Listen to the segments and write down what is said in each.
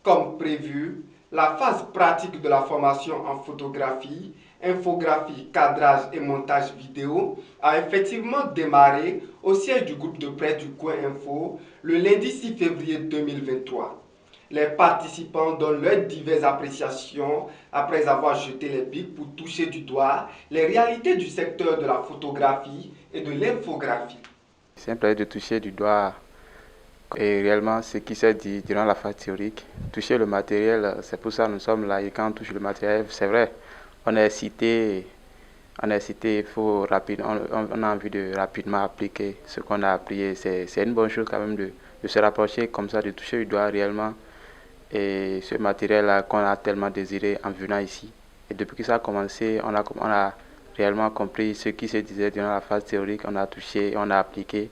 Comme prévu, la phase pratique de la formation en photographie, infographie, cadrage et montage vidéo a effectivement démarré au siège du groupe de presse du Coin Info le lundi 6 février 2023. Les participants donnent leurs diverses appréciations après avoir jeté les bics pour toucher du doigt les réalités du secteur de la photographie et de l'infographie. C'est un plaisir de toucher du doigt et réellement ce qui s'est dit durant la phase théorique. Toucher le matériel, c'est pour ça que nous sommes là. Et quand on touche le matériel, c'est vrai, on est cité, il faut on a envie de rapidement appliquer ce qu'on a appris. C'est une bonne chose quand même de se rapprocher comme ça, de toucher du doigt réellement et ce matériel-là qu'on a tellement désiré en venant ici. Et depuis que ça a commencé, on a réellement compris ce qui se disait durant la phase théorique, on a touché, on a appliqué.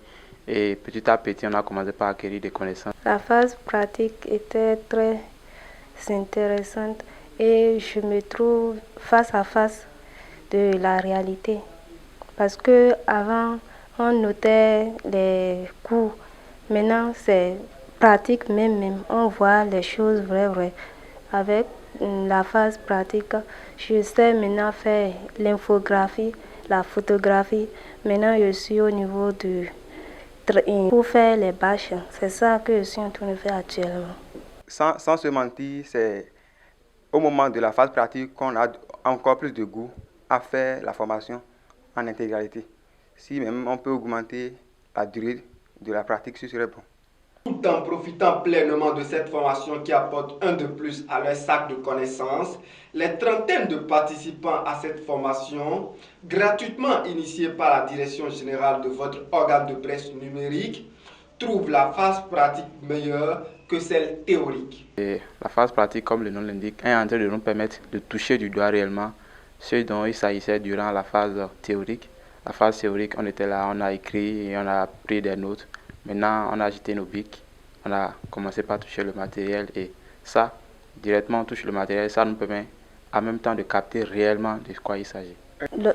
Et petit à petit, on a commencé par acquérir des connaissances. La phase pratique était très intéressante et je me trouve face à face de la réalité. Parce que avant, on notait les cours. Maintenant, c'est pratique même. On voit les choses vraies. Avec la phase pratique, je sais maintenant faire l'infographie, la photographie. Maintenant, je suis au niveau pour faire les bâches. C'est ça que je suis en train de faire actuellement. Sans se mentir, c'est au moment de la phase pratique qu'on a encore plus de goût à faire la formation en intégralité. Si même on peut augmenter la durée de la pratique, ce serait bon. Tout en profitant pleinement de cette formation qui apporte un de plus à leur sac de connaissances, les trentaines de participants à cette formation, gratuitement initiée par la direction générale de votre organe de presse numérique, trouvent la phase pratique meilleure que celle théorique. Et la phase pratique, comme le nom l'indique, est en train de nous permettre de toucher du doigt réellement ce dont il s'agissait durant la phase théorique. La phase théorique, on était là, on a écrit et on a pris des notes. Maintenant, on a agité nos bics, on a commencé par toucher le matériel et ça, directement on touche le matériel, ça nous permet en même temps de capter réellement de quoi il s'agit.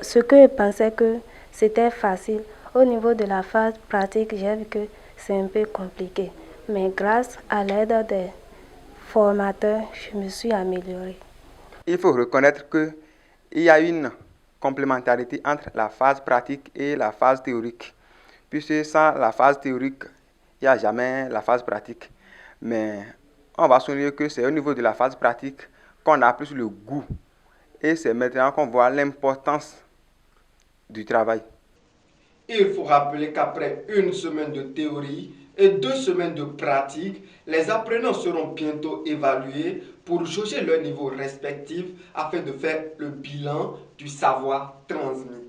Ce que je pensais que c'était facile, au niveau de la phase pratique, j'ai vu que c'est un peu compliqué. Mais grâce à l'aide des formateurs, je me suis améliorée. Il faut reconnaître qu'il y a une complémentarité entre la phase pratique et la phase théorique. Puisque sans la phase théorique, il n'y a jamais la phase pratique. Mais on va souligner que c'est au niveau de la phase pratique qu'on a plus le goût. Et c'est maintenant qu'on voit l'importance du travail. Il faut rappeler qu'après une semaine de théorie et 2 semaines de pratique, les apprenants seront bientôt évalués pour jauger leur niveau respectif afin de faire le bilan du savoir transmis.